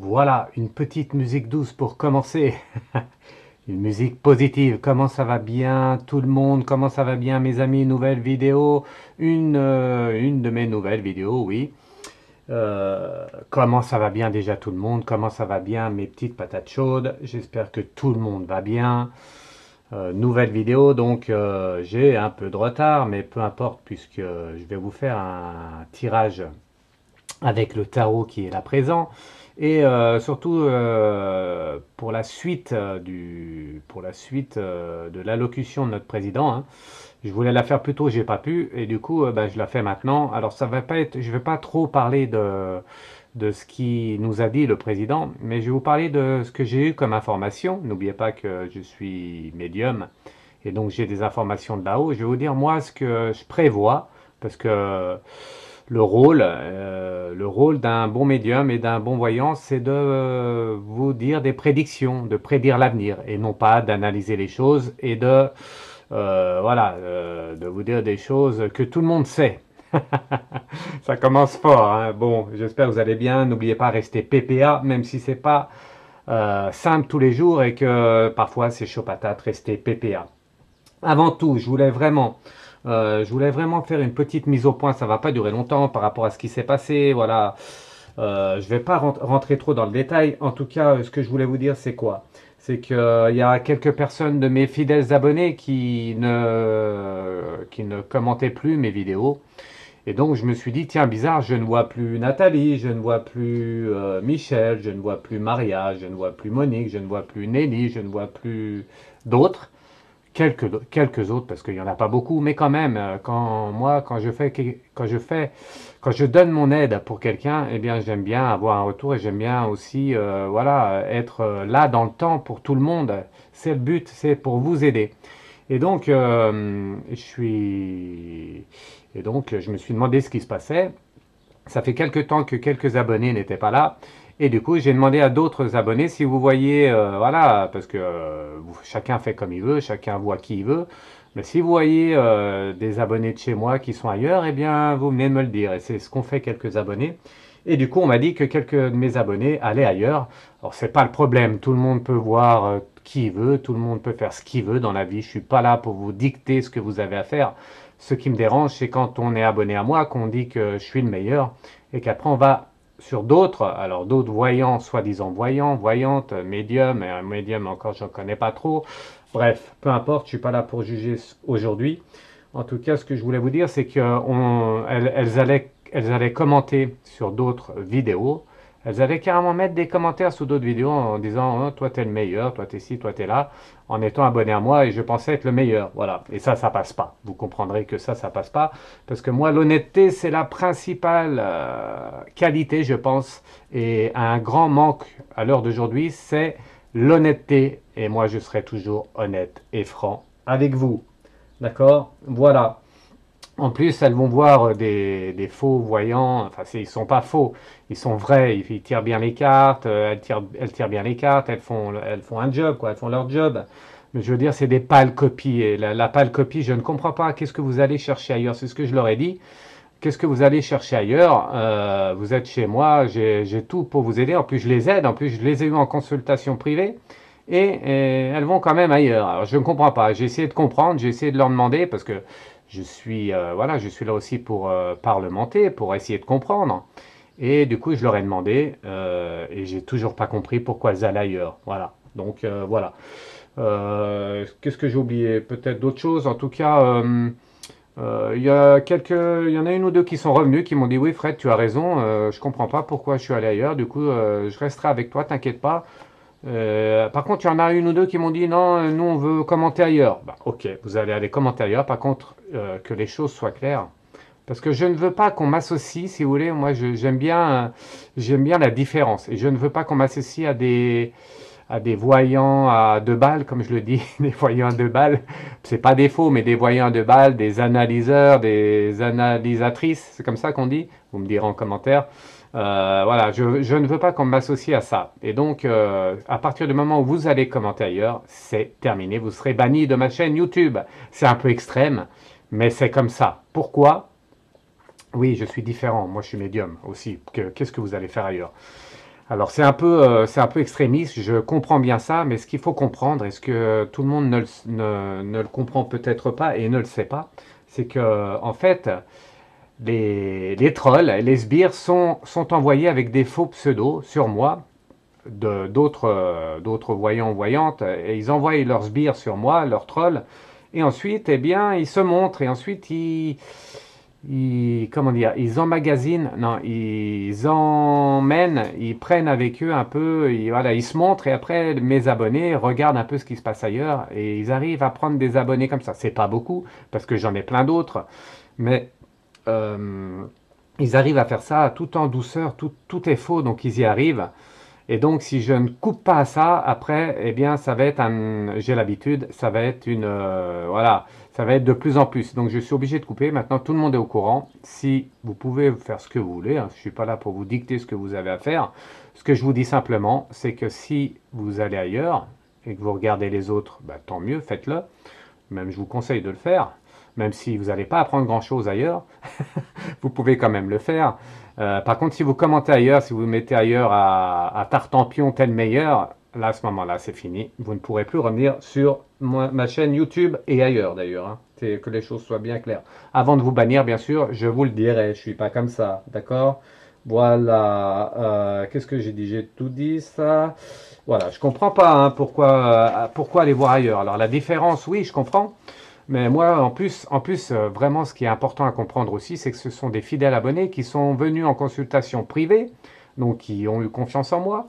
Voilà, une petite musique douce pour commencer. Une musique positive. Comment ça va bien tout le monde? Comment ça va bien mes amis? Nouvelle vidéo. Une de mes nouvelles vidéos, oui. Comment ça va bien déjà tout le monde? Comment ça va bien mes petites patates chaudes? J'espère que tout le monde va bien. Nouvelle vidéo, donc j'ai un peu de retard, mais peu importe puisque je vais vous faire un tirage avec le tarot qui est là présent. Et surtout pour la suite, de l'allocution de notre président, hein. Je voulais la faire plus tôt, j'ai pas pu, et du coup, je la fais maintenant. Alors ça va pas être, je vais pas trop parler de ce qui nous a dit le président, mais je vais vous parler de ce que j'ai eu comme information. N'oubliez pas que je suis médium, et donc j'ai des informations de là-haut. Je vais vous dire moi ce que je prévois, parce que le rôle d'un bon médium et d'un bon voyant, c'est de vous dire des prédictions, de prédire l'avenir, et non pas d'analyser les choses et de vous dire des choses que tout le monde sait. Ça commence fort, hein. Bon, j'espère que vous allez bien. N'oubliez pas, rester PPA, même si c'est pas simple tous les jours et que parfois c'est chaud patate, rester PPA. Avant tout, je voulais vraiment faire une petite mise au point. Ça va pas durer longtemps par rapport à ce qui s'est passé. Voilà, je vais pas rentrer trop dans le détail. En tout cas, ce que je voulais vous dire, c'est quoi? C'est qu'il y a quelques personnes de mes fidèles abonnés qui ne commentaient plus mes vidéos. Et donc je me suis dit, tiens, bizarre, je ne vois plus Nathalie, je ne vois plus Michel, je ne vois plus Maria, je ne vois plus Monique, je ne vois plus Nelly, je ne vois plus d'autres. Quelques autres, parce qu'il n'y en a pas beaucoup, mais quand même, quand je donne mon aide pour quelqu'un, eh bien, j'aime bien avoir un retour et j'aime bien aussi, voilà, être là dans le temps pour tout le monde. C'est le but, c'est pour vous aider. Et donc, je me suis demandé ce qui se passait. Ça fait quelque temps que quelques abonnés n'étaient pas là. Et du coup, j'ai demandé à d'autres abonnés si vous voyez, voilà, parce que chacun fait comme il veut, chacun voit qui il veut. Mais si vous voyez des abonnés de chez moi qui sont ailleurs, eh bien, vous venez de me le dire. Et c'est ce qu'ont fait quelques abonnés. Et du coup, on m'a dit que quelques de mes abonnés allaient ailleurs. Alors, c'est pas le problème. Tout le monde peut voir qui il veut. Tout le monde peut faire ce qu'il veut dans la vie. Je suis pas là pour vous dicter ce que vous avez à faire. Ce qui me dérange, c'est quand on est abonné à moi, qu'on dit que je suis le meilleur et qu'après on va sur d'autres, alors d'autres voyants, soi-disant voyants, voyantes, médiums, et un médium encore j'en connais pas trop. Bref, peu importe, je suis pas là pour juger aujourd'hui. En tout cas, ce que je voulais vous dire, c'est elles allaient commenter sur d'autres vidéos. Elles allaient carrément mettre des commentaires sous d'autres vidéos en disant oh, toi t'es le meilleur, toi t'es ci, toi t'es là, en étant abonné à moi et je pensais être le meilleur. Voilà. Et ça passe pas. Vous comprendrez que ça passe pas. Parce que moi, l'honnêteté, c'est la principale qualité, je pense. Et un grand manque à l'heure d'aujourd'hui, c'est l'honnêteté. Et moi, je serai toujours honnête et franc avec vous. D'accord? Voilà. En plus, elles vont voir des faux voyants, enfin, ils sont pas faux, ils sont vrais, ils tirent bien les cartes, elles tirent bien les cartes, elles font un job, quoi, elles font leur job. Mais je veux dire, c'est des pâles copies, et la pâle copie, je ne comprends pas, qu'est-ce que vous allez chercher ailleurs? C'est ce que je leur ai dit. Qu'est-ce que vous allez chercher ailleurs? Vous êtes chez moi, j'ai tout pour vous aider, en plus je les aide, en plus je les ai eu en consultation privée, et elles vont quand même ailleurs. Alors je ne comprends pas, j'ai essayé de comprendre, j'ai essayé de leur demander, parce que voilà, je suis là aussi pour parlementer, pour essayer de comprendre. Et du coup, je leur ai demandé, et j'ai toujours pas compris pourquoi elles allaient ailleurs. Voilà. Donc voilà. Qu'est-ce que j'ai oublié? Peut-être d'autres choses. En tout cas, il y en a une ou deux qui sont revenus, qui m'ont dit oui, Fred, tu as raison. Je comprends pas pourquoi je suis allé ailleurs. Du coup, je resterai avec toi, t'inquiète pas. Par contre, il y en a une ou deux qui m'ont dit non, nous on veut commenter ailleurs. Bah, ok, vous allez aller commenter ailleurs. Par contre, que les choses soient claires. Parce que je ne veux pas qu'on m'associe, si vous voulez. Moi, j'aime bien la différence. Et je ne veux pas qu'on m'associe à des voyants à deux balles, comme je le dis, des voyants à deux balles. C'est pas des faux, mais des voyants à deux balles, des analyseurs, des analysatrices. C'est comme ça qu'on dit. Vous me direz en commentaire. Voilà, je ne veux pas qu'on m'associe à ça. Et donc, à partir du moment où vous allez commenter ailleurs, c'est terminé. Vous serez banni de ma chaîne YouTube. C'est un peu extrême, mais c'est comme ça. Pourquoi? Oui, je suis différent. Moi, je suis médium aussi. Qu'est-ce que vous allez faire ailleurs? Alors c'est un peu extrémiste, je comprends bien ça, mais ce qu'il faut comprendre, et ce que tout le monde ne le comprend peut-être pas et ne le sait pas, c'est que en fait, les trolls, les sbires sont envoyés avec des faux pseudos sur moi, d'autres voyants, voyantes, et ils envoient leurs sbires sur moi, leurs trolls, et ensuite, eh bien, ils se montrent, et ensuite, comment dire, ils emmagasinent, non, ils emmènent, ils prennent avec eux un peu, voilà, ils se montrent, et après, mes abonnés regardent un peu ce qui se passe ailleurs, et ils arrivent à prendre des abonnés comme ça. C'est pas beaucoup, parce que j'en ai plein d'autres, mais euh, ils arrivent à faire ça tout en douceur, tout est faux, donc ils y arrivent. Et donc, si je ne coupe pas à ça, après, eh bien, ça va être j'ai l'habitude, ça va être voilà, ça va être de plus en plus. Donc, je suis obligé de couper. Maintenant, tout le monde est au courant. Si vous pouvez faire ce que vous voulez, hein, je ne suis pas là pour vous dicter ce que vous avez à faire. Ce que je vous dis simplement, c'est que si vous allez ailleurs et que vous regardez les autres, bah, tant mieux, faites-le. Même, je vous conseille de le faire. Même si vous n'allez pas apprendre grand-chose ailleurs, vous pouvez quand même le faire. Par contre, si vous commentez ailleurs, si vous mettez ailleurs à Tartampion tel meilleur, là, à ce moment-là, c'est fini. Vous ne pourrez plus revenir sur ma chaîne YouTube et ailleurs d'ailleurs. Hein. C'est que les choses soient bien claires. Avant de vous bannir, bien sûr, je vous le dirai. Je suis pas comme ça, d'accord? Voilà. Qu'est-ce que j'ai dit? J'ai tout dit ça. Voilà. Je comprends pas hein, pourquoi aller voir ailleurs. Alors la différence, oui, je comprends. Mais moi, en plus, vraiment, ce qui est important à comprendre aussi, c'est que ce sont des fidèles abonnés qui sont venus en consultation privée, donc qui ont eu confiance en moi,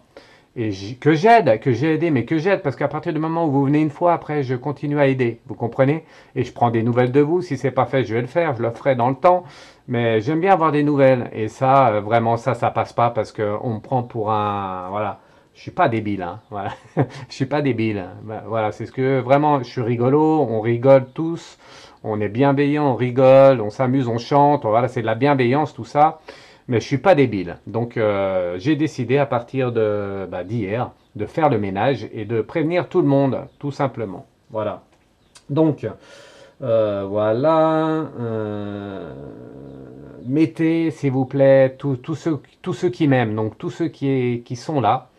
et que j'aide, que j'ai aidé, mais que j'aide, parce qu'à partir du moment où vous venez une fois, après, je continue à aider, vous comprenez? Et je prends des nouvelles de vous, si c'est pas fait, je vais le faire, je le ferai dans le temps, mais j'aime bien avoir des nouvelles, et ça, vraiment, ça passe pas, parce qu'on me prend pour un, voilà, je suis pas débile, hein, voilà. Je suis pas débile. Ben, voilà, c'est ce que vraiment, je suis rigolo, on rigole tous, on est bienveillant, on rigole, on s'amuse, on chante, voilà, c'est de la bienveillance tout ça, mais je suis pas débile. Donc j'ai décidé à partir d'hier de faire le ménage et de prévenir tout le monde, tout simplement. Voilà. Donc voilà, mettez s'il vous plaît tous ceux qui m'aiment, donc tous ceux qui sont là.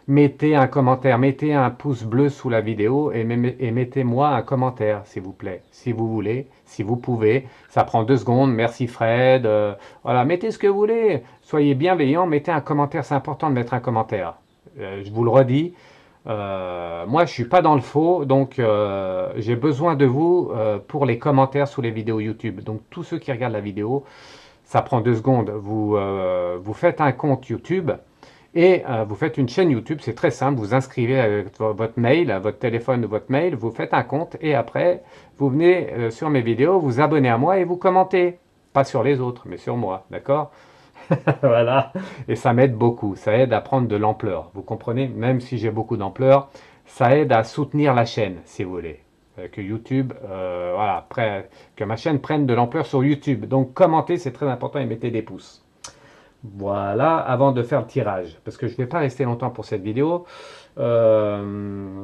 Mettez un commentaire, mettez un pouce bleu sous la vidéo et mettez-moi un commentaire, s'il vous plaît, si vous voulez, si vous pouvez. Ça prend 2 secondes. Merci Fred. Voilà, mettez ce que vous voulez. Soyez bienveillant. Mettez un commentaire. C'est important de mettre un commentaire. Je vous le redis. Moi, je suis pas dans le faux, donc j'ai besoin de vous pour les commentaires sous les vidéos YouTube. Donc tous ceux qui regardent la vidéo, ça prend 2 secondes. Vous faites un compte YouTube. Et vous faites une chaîne YouTube, c'est très simple, vous inscrivez avec votre mail, votre téléphone ou votre mail, vous faites un compte et après, vous venez sur mes vidéos, vous abonnez à moi et vous commentez. Pas sur les autres, mais sur moi, d'accord? Voilà, et ça m'aide beaucoup, ça aide à prendre de l'ampleur, vous comprenez? Même si j'ai beaucoup d'ampleur, ça aide à soutenir la chaîne, si vous voulez. Que YouTube, voilà, que ma chaîne prenne de l'ampleur sur YouTube. Donc commentez, c'est très important et mettez des pouces. Voilà, avant de faire le tirage, parce que je ne vais pas rester longtemps pour cette vidéo. Euh,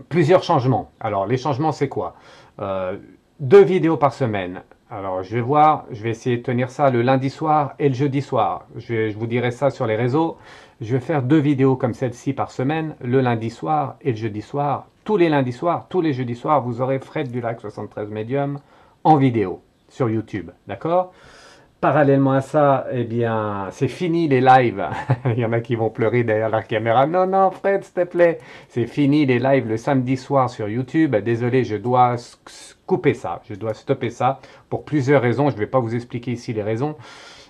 Plusieurs changements. Alors, les changements, c'est quoi? 2 vidéos par semaine. Alors, je vais voir, je vais essayer de tenir ça le lundi soir et le jeudi soir. Je vous dirai ça sur les réseaux. Je vais faire 2 vidéos comme celle-ci par semaine, le lundi soir et le jeudi soir. Tous les lundis soirs, tous les jeudis soirs, vous aurez Fred du Lac 73 Medium en vidéo sur YouTube. D'accord? Parallèlement à ça, eh bien, c'est fini les lives. Il y en a qui vont pleurer derrière leur caméra. Non, non, Fred, s'il te plaît. C'est fini les lives le samedi soir sur YouTube. Désolé, je dois couper ça. Je dois stopper ça pour plusieurs raisons. Je ne vais pas vous expliquer ici les raisons.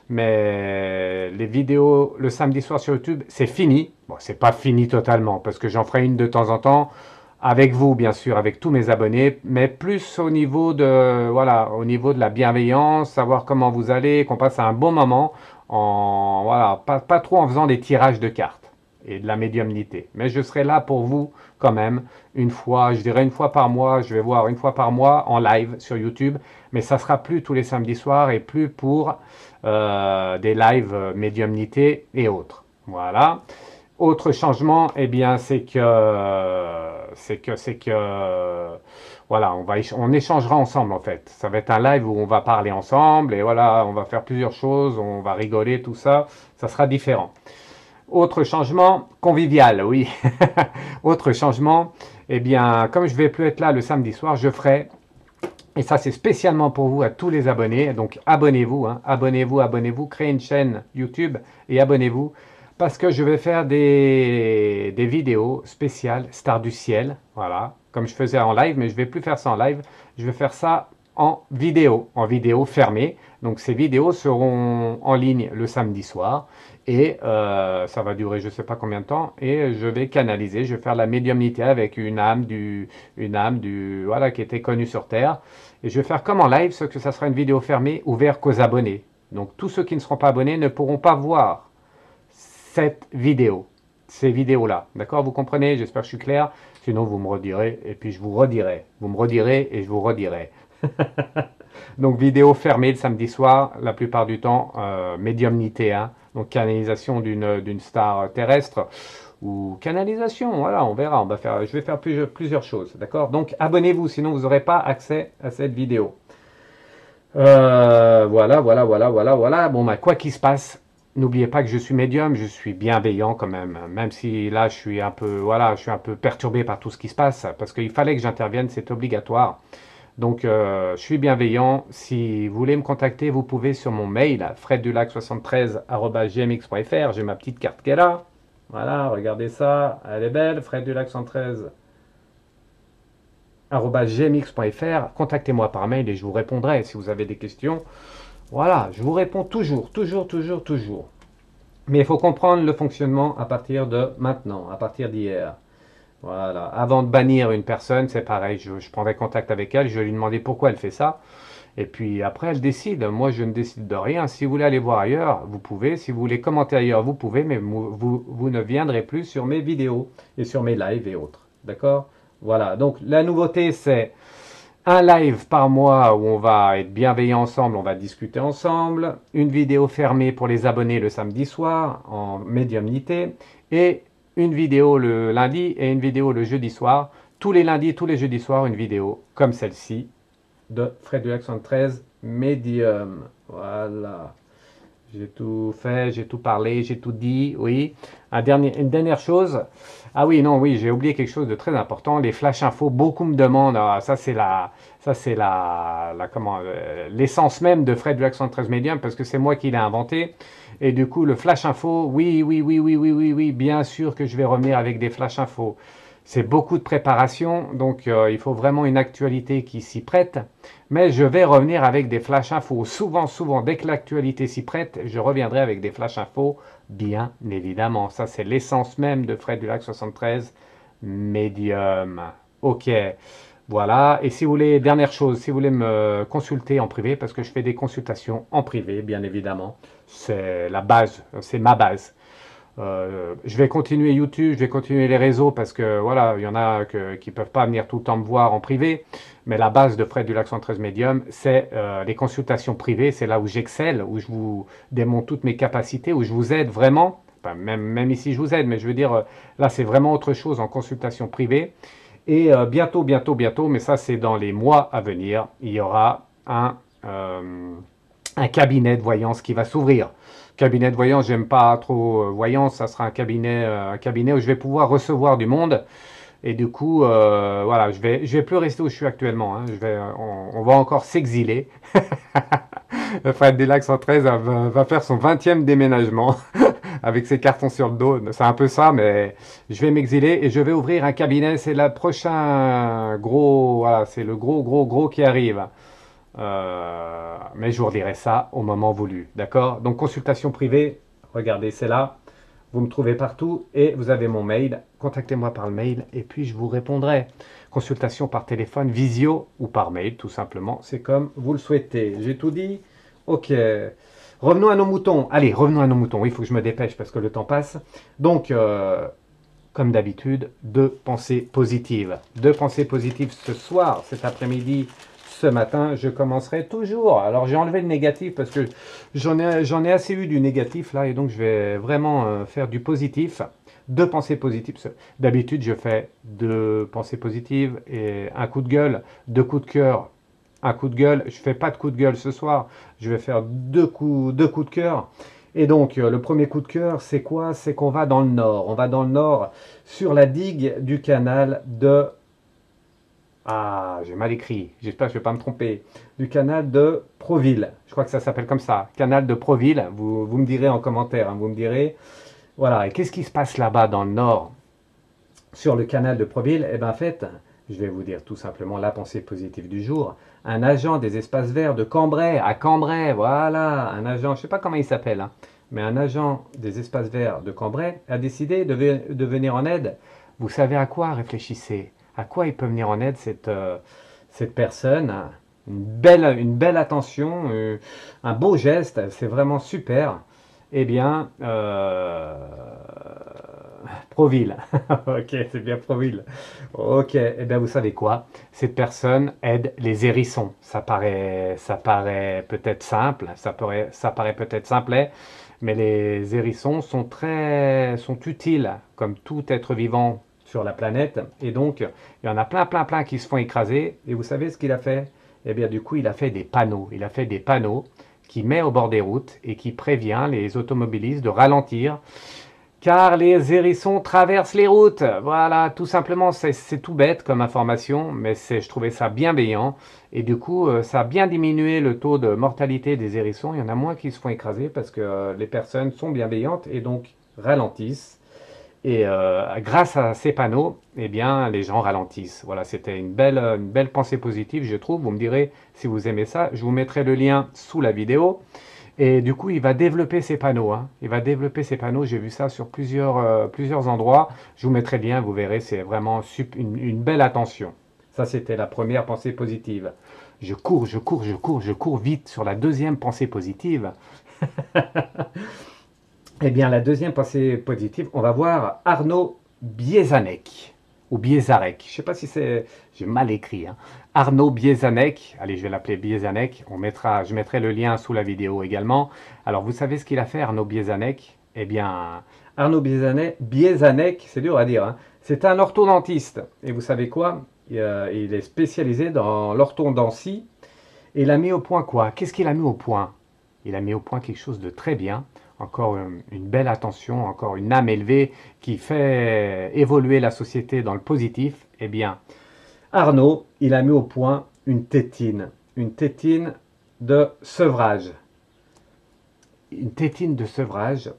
Mais les vidéos le samedi soir sur YouTube, c'est fini. Bon, c'est pas fini totalement parce que j'en ferai une de temps en temps. Avec vous, bien sûr, avec tous mes abonnés, mais plus au niveau voilà, au niveau de la bienveillance, savoir comment vous allez, qu'on passe un bon moment, voilà, pas trop en faisant des tirages de cartes et de la médiumnité. Mais je serai là pour vous quand même, une fois, je dirais une fois par mois, je vais voir une fois par mois en live sur YouTube, mais ça sera plus tous les samedis soirs et plus pour des lives médiumnité et autres. Voilà. Autre changement, eh bien, voilà, on échangera ensemble en fait. Ça va être un live où on va parler ensemble et voilà, on va faire plusieurs choses, on va rigoler, tout ça. Ça sera différent. Autre changement, convivial, oui. Autre changement, eh bien, comme je vais plus être là le samedi soir, je ferai, et ça c'est spécialement pour vous, à tous les abonnés, donc abonnez-vous, hein, abonnez-vous, abonnez-vous, créez une chaîne YouTube et abonnez-vous, parce que je vais faire des vidéos spéciales Stars du ciel, voilà, comme je faisais en live, mais je vais plus faire ça en live, je vais faire ça en vidéo fermée. Donc ces vidéos seront en ligne le samedi soir et ça va durer je ne sais pas combien de temps et je vais canaliser, je vais faire la médiumnité avec voilà, qui était connue sur Terre et je vais faire comme en live, sauf que ça sera une vidéo fermée ouverte qu'aux abonnés. Donc tous ceux qui ne seront pas abonnés ne pourront pas voir cette vidéo, ces vidéos-là. D'accord? Vous comprenez? J'espère que je suis clair. Sinon, vous me redirez et puis je vous redirai. Vous me redirez et je vous redirai. Donc vidéo fermée le samedi soir, la plupart du temps, médiumnité, hein, donc canalisation d'une star terrestre, ou canalisation, voilà, on verra, je vais faire plusieurs choses, d'accord? Donc abonnez-vous, sinon vous n'aurez pas accès à cette vidéo. Voilà. Bon, bah, quoi qu'il se passe, n'oubliez pas que je suis médium, je suis bienveillant quand même si là je suis un peu, voilà, je suis un peu perturbé par tout ce qui se passe, parce qu'il fallait que j'intervienne, c'est obligatoire. Donc, je suis bienveillant. Si vous voulez me contacter, vous pouvez sur mon mail, freddulac73@gmx.fr. J'ai ma petite carte qui est là. Voilà, regardez ça. Elle est belle, freddulac73@gmx.fr. Contactez-moi par mail et je vous répondrai si vous avez des questions. Voilà, je vous réponds toujours. Mais il faut comprendre le fonctionnement à partir de maintenant, à partir d'hier. Voilà. Avant de bannir une personne, c'est pareil, je prendrai contact avec elle, je vais lui demander pourquoi elle fait ça. Et puis après, elle décide. Moi, je ne décide de rien. Si vous voulez aller voir ailleurs, vous pouvez. Si vous voulez commenter ailleurs, vous pouvez. Mais vous ne viendrez plus sur mes vidéos et sur mes lives et autres. D'accord? Voilà. Donc, la nouveauté, c'est un live par mois où on va être bienveillants ensemble, on va discuter ensemble. Une vidéo fermée pour les abonnés le samedi soir en médiumnité. Et une vidéo le lundi et une vidéo le jeudi soir. Tous les lundis, tous les jeudis soirs, une vidéo comme celle-ci de freddulac 73 Medium. Voilà. J'ai tout fait, j'ai tout parlé, j'ai tout dit, oui. Une dernière chose. Ah oui, non, oui, j'ai oublié quelque chose de très important. Les flash infos, beaucoup me demandent. Ah, ça c'est l'essence même de freddulac 73 Medium parce que c'est moi qui l'ai inventé. Et du coup, le flash info, oui, bien sûr que je vais revenir avec des flash infos. C'est beaucoup de préparation, donc il faut vraiment une actualité qui s'y prête. Mais je vais revenir avec des flash infos. Souvent, dès que l'actualité s'y prête, je reviendrai avec des flash infos, bien évidemment. Ça, c'est l'essence même de freddulac 73 Medium. Ok, voilà. Et si vous voulez, dernière chose, si vous voulez me consulter en privé, parce que je fais des consultations en privé, bien évidemment, c'est la base, c'est ma base. Je vais continuer YouTube, je vais continuer les réseaux parce que voilà, il y en a qui ne peuvent pas venir tout le temps me voir en privé. Mais la base de freddulac 73 Medium, c'est les consultations privées. C'est là où j'excelle, où je vous démontre toutes mes capacités, où je vous aide vraiment. Enfin, même ici, je vous aide, mais je veux dire, là, c'est vraiment autre chose en consultation privée. Et bientôt, mais ça, c'est dans les mois à venir, il y aura un cabinet de voyance qui va s'ouvrir. Cabinet de voyance, j'aime pas trop voyance, ça sera un cabinet où je vais pouvoir recevoir du monde. Et du coup, voilà, je vais plus rester où je suis actuellement. Hein. On va encore s'exiler. freddulac 113 va faire son 20e déménagement avec ses cartons sur le dos. C'est un peu ça, mais je vais m'exiler et je vais ouvrir un cabinet. C'est le prochain gros, voilà, c'est le gros qui arrive. Mais je vous redirai ça au moment voulu, d'accord? Donc consultation privée, regardez, c'est là, vous me trouvez partout et vous avez mon mail, contactez-moi par le mail et puis je vous répondrai. Consultation par téléphone, visio ou par mail, tout simplement, c'est comme vous le souhaitez. J'ai tout dit? Ok. Revenons à nos moutons. Allez, revenons à nos moutons. Il faut que je me dépêche parce que le temps passe. Donc, comme d'habitude, deux pensées positives. Deux pensées positives ce soir, cet après-midi, ce matin, je commencerai toujours. Alors j'ai enlevé le négatif parce que j'en ai assez eu du négatif là et donc je vais vraiment faire du positif. Deux pensées positives. D'habitude, je fais deux pensées positives et un coup de gueule, deux coups de cœur, un coup de gueule. Je fais pas de coup de gueule ce soir. Je vais faire deux coups de cœur. Et donc, le premier coup de cœur, c'est quoi? C'est qu'on va dans le nord. On va dans le nord sur la digue du canal de... Ah, j'ai mal écrit. J'espère que je ne vais pas me tromper. Du canal de Proville. Je crois que ça s'appelle comme ça. Canal de Proville. Vous me direz en commentaire. Hein, vous me direz. Voilà. Et qu'est-ce qui se passe là-bas dans le nord sur le canal de Proville? Eh bien, en fait, je vais vous dire tout simplement la pensée positive du jour. Un agent des espaces verts de Cambrai, à Cambrai, voilà, un agent, je ne sais pas comment il s'appelle, hein, mais un agent des espaces verts de Cambrai a décidé de venir en aide. Vous savez à quoi? Réfléchissez. À quoi il peut venir en aide cette personne? Une belle attention, un beau geste, c'est vraiment super. Eh bien, Proville. Ok, c'est bien Proville. Ok, eh bien vous savez quoi? Cette personne aide les hérissons. Ça paraît peut-être simple, ça paraît peut-être simplet, mais les hérissons sont utiles comme tout être vivant sur la planète. Et donc, il y en a plein qui se font écraser. Et vous savez ce qu'il a fait? Eh bien, du coup, il a fait des panneaux. Il a fait des panneaux qui met au bord des routes et qui prévient les automobilistes de ralentir car les hérissons traversent les routes. Voilà, tout simplement, c'est tout bête comme information, mais je trouvais ça bienveillant. Et du coup, ça a bien diminué le taux de mortalité des hérissons. Il y en a moins qui se font écraser parce que les personnes sont bienveillantes et donc ralentissent. Et grâce à ces panneaux, eh bien, les gens ralentissent. Voilà, c'était une belle pensée positive, je trouve. Vous me direz si vous aimez ça. Je vous mettrai le lien sous la vidéo. Et du coup, il va développer ses panneaux. Hein. Il va développer ses panneaux. J'ai vu ça sur plusieurs endroits. Je vous mettrai le lien, vous verrez, c'est vraiment une belle attention. Ça, c'était la première pensée positive. Je cours vite sur la deuxième pensée positive. Eh bien, la deuxième pensée positive, on va voir Arnaud Biezanec, ou Biezarek. Je ne sais pas si c'est... J'ai mal écrit. Hein. Arnaud Biezanec, allez, je vais l'appeler Biezanec. Je mettrai le lien sous la vidéo également. Alors, vous savez ce qu'il a fait, Arnaud Biezanec? Eh bien, Arnaud Biezanec, c'est dur à dire, hein. C'est un orthodontiste. Et vous savez quoi? Il est spécialisé dans l'orthodontie. Et il a mis au point quoi? Qu'est-ce qu'il a mis au point? Il a mis au point quelque chose de très bien. Encore une belle attention, encore une âme élevée qui fait évoluer la société dans le positif. Eh bien, Arnaud, il a mis au point une tétine de sevrage. Une tétine de sevrage.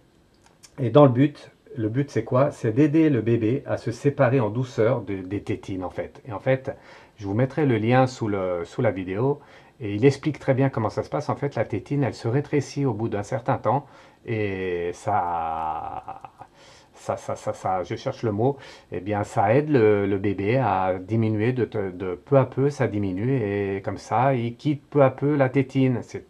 Et dans le but c'est quoi? C'est d'aider le bébé à se séparer en douceur des tétines en fait. Et en fait, je vous mettrai le lien sous la vidéo. Et il explique très bien comment ça se passe. En fait, la tétine, elle se rétrécit au bout d'un certain temps. Et je cherche le mot, eh bien, ça aide le bébé à diminuer de peu à peu, ça diminue. Et comme ça, il quitte peu à peu la tétine. C'est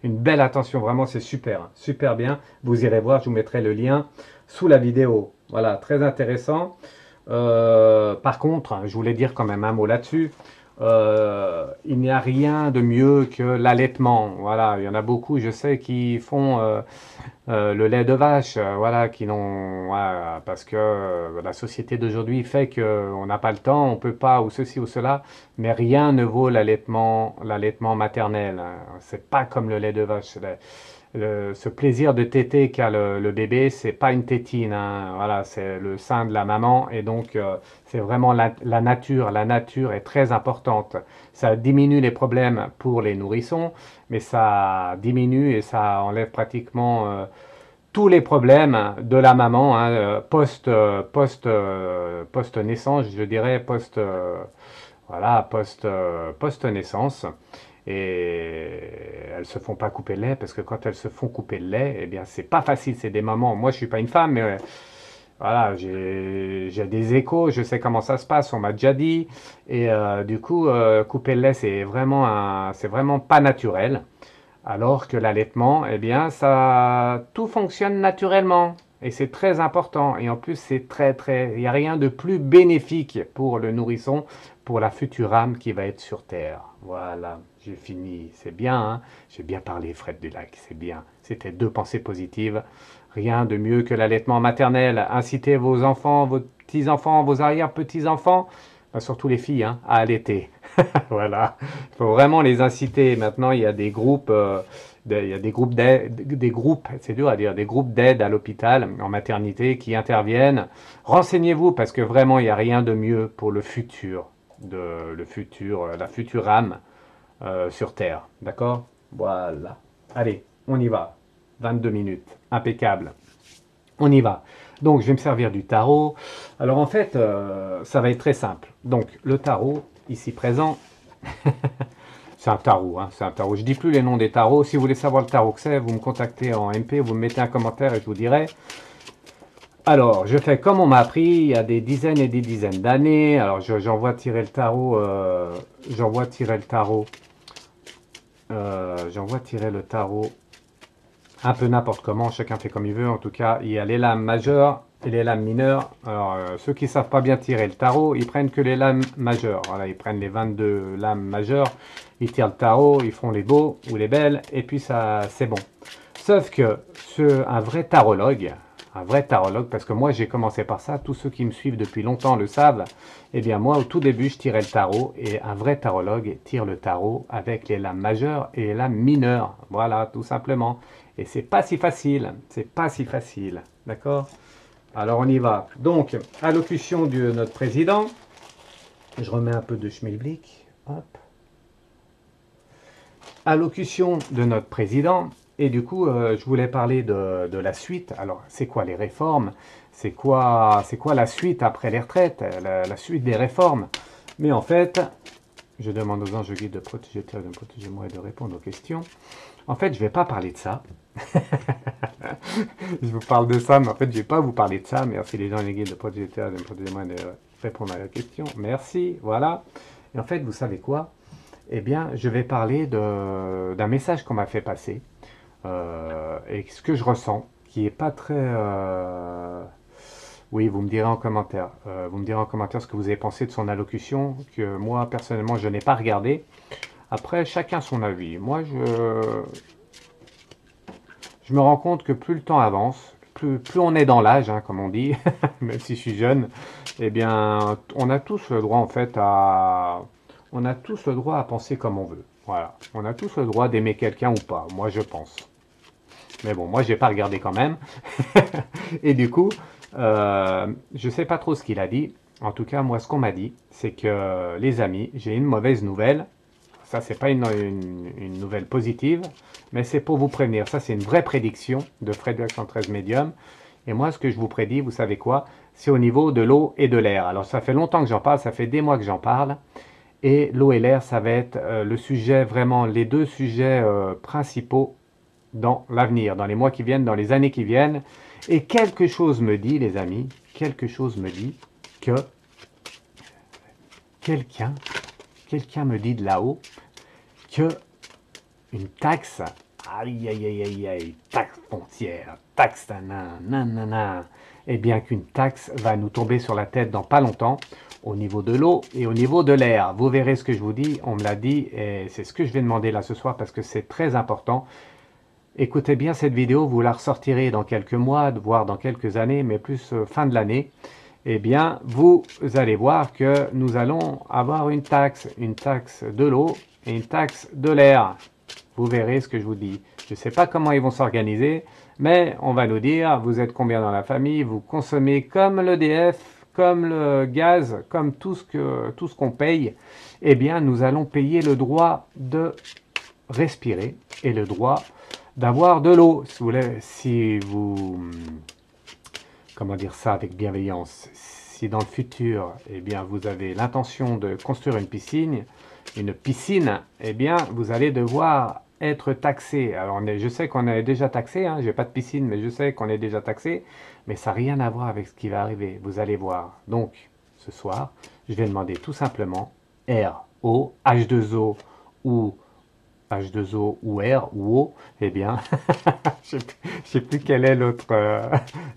une belle attention, vraiment, c'est super, hein, super bien. Vous irez voir, je vous mettrai le lien sous la vidéo. Voilà, très intéressant. Par contre, je voulais dire quand même un mot là-dessus. Il n'y a rien de mieux que l'allaitement. Voilà, il y en a beaucoup, je sais, qui font le lait de vache, voilà, voilà, parce que la société d'aujourd'hui fait qu'on n'a pas le temps, on peut pas, ou ceci ou cela, mais rien ne vaut l'allaitement maternel. Hein. C'est pas comme le lait de vache. Ce plaisir de téter qu'a le bébé, c'est pas une tétine, hein. Voilà, c'est le sein de la maman et donc c'est vraiment la nature. La nature est très importante. Ça diminue les problèmes pour les nourrissons, mais ça diminue et ça enlève pratiquement tous les problèmes de la maman hein, post naissance, je dirais post naissance. Et elles se font pas couper le lait parce que quand elles se font couper le lait, eh bien c'est pas facile. C'est des mamans. Moi je suis pas une femme, mais voilà, j'ai des échos. Je sais comment ça se passe. On m'a déjà dit. Et du coup, couper le lait c'est vraiment pas naturel. Alors que l'allaitement, eh bien tout fonctionne naturellement. Et c'est très important. Et en plus, il n'y a rien de plus bénéfique pour le nourrisson, pour la future âme qui va être sur Terre. Voilà, j'ai fini. C'est bien, hein? J'ai bien parlé, Fred Dulac, c'est bien. C'était deux pensées positives. Rien de mieux que l'allaitement maternel. Incitez vos enfants, vos petits-enfants, vos arrière-petits-enfants, surtout les filles, hein, à allaiter. Voilà, il faut vraiment les inciter. Maintenant, il y a des groupes, Il y a des groupes d'aide, c'est dur à dire, des groupes d'aide à l'hôpital, en maternité, qui interviennent. Renseignez-vous parce que vraiment, il n'y a rien de mieux pour le futur, la future âme sur Terre. D'accord? Voilà. Allez, on y va. 22 minutes. Impeccable. On y va. Donc, je vais me servir du tarot. Alors, en fait, ça va être très simple. Donc, le tarot, ici présent, c'est un tarot, hein, c'est un tarot. Je dis plus les noms des tarots. Si vous voulez savoir le tarot que c'est, vous me contactez en MP, vous me mettez un commentaire et je vous dirai. Alors, je fais comme on m'a appris il y a des dizaines et des dizaines d'années. Alors, j'envoie tirer le tarot. J'envoie tirer le tarot. J'envoie tirer le tarot un peu n'importe comment, chacun fait comme il veut. En tout cas, il y a les lames majeures et les lames mineures. Alors, ceux qui ne savent pas bien tirer le tarot, ils prennent que les lames majeures. Voilà, ils prennent les 22 lames majeures, ils tirent le tarot, ils font les beaux ou les belles, et puis ça, c'est bon. Sauf que un vrai tarologue, parce que moi j'ai commencé par ça, tous ceux qui me suivent depuis longtemps le savent, eh bien moi au tout début je tirais le tarot, et un vrai tarologue tire le tarot avec les lames majeures et les lames mineures, voilà, tout simplement. Et c'est pas si facile, d'accord? Alors on y va. Donc, allocution de notre président, je remets un peu de schmilblick, hop. Allocution de notre président. Et du coup, je voulais parler de la suite. Alors, c'est quoi les réformes? C'est quoi la suite après les retraites? La suite des réformes? Mais en fait, je demande aux anges guides de protéger Terre, de protéger moi et de répondre aux questions. En fait, je ne vais pas parler de ça. Je vous parle de ça, mais en fait, je ne vais pas vous parler de ça. Merci les gens et les guides de protéger Terre, de protéger moi et de répondre à la question. Merci, voilà. Et en fait, vous savez quoi? Eh bien, je vais parler d'un message qu'on m'a fait passer. Et ce que je ressens, qui est pas très... Oui, vous me direz en commentaire. Vous me direz en commentaire ce que vous avez pensé de son allocution, que moi, personnellement, je n'ai pas regardé. Après, chacun son avis. Moi, je me rends compte que plus le temps avance, plus on est dans l'âge, hein, comme on dit, même si je suis jeune, eh bien, on a tous le droit, en fait, on a tous le droit à penser comme on veut. Voilà. On a tous le droit d'aimer quelqu'un ou pas. Moi, je pense. Mais bon, moi, j'ai pas regardé quand même. Et du coup, je sais pas trop ce qu'il a dit. En tout cas, moi, ce qu'on m'a dit, c'est que, les amis, j'ai une mauvaise nouvelle. Ça, c'est pas une nouvelle positive, mais c'est pour vous prévenir. Ça, c'est une vraie prédiction de Frédéric 113 Medium. Et moi, ce que je vous prédis, vous savez quoi? C'est au niveau de l'eau et de l'air. Alors, ça fait longtemps que j'en parle, ça fait des mois que j'en parle. Et l'eau et l'air, ça va être le sujet, vraiment, les deux sujets principaux dans l'avenir, dans les mois qui viennent, dans les années qui viennent. Et quelque chose me dit, les amis, quelque chose me dit que quelqu'un me dit de là-haut que une taxe, aïe aïe aïe aïe aïe, taxe foncière, taxe nanana, eh bien qu'une taxe va nous tomber sur la tête dans pas longtemps, au niveau de l'eau et au niveau de l'air. Vous verrez ce que je vous dis, on me l'a dit, et c'est ce que je vais demander là ce soir parce que c'est très important. Écoutez bien cette vidéo, vous la ressortirez dans quelques mois, voire dans quelques années, mais plus fin de l'année. Eh bien, vous allez voir que nous allons avoir une taxe de l'eau et une taxe de l'air. Vous verrez ce que je vous dis. Je ne sais pas comment ils vont s'organiser, mais on va nous dire, vous êtes combien dans la famille, vous consommez comme l'EDF, comme le gaz, comme tout ce qu'on paye. Eh bien, nous allons payer le droit de respirer et le droit d'avoir de l'eau. Si vous, comment dire ça avec bienveillance, si dans le futur, eh bien, vous avez l'intention de construire une piscine, eh bien, vous allez devoir être taxé. Alors, je sais qu'on est déjà taxé, hein, j'ai pas de piscine, mais je sais qu'on est déjà taxé, mais ça n'a rien à voir avec ce qui va arriver, vous allez voir. Donc, ce soir, je vais demander tout simplement RO, H2O ou H2O ou R ou O, eh bien, je ne sais plus quelle est l'autre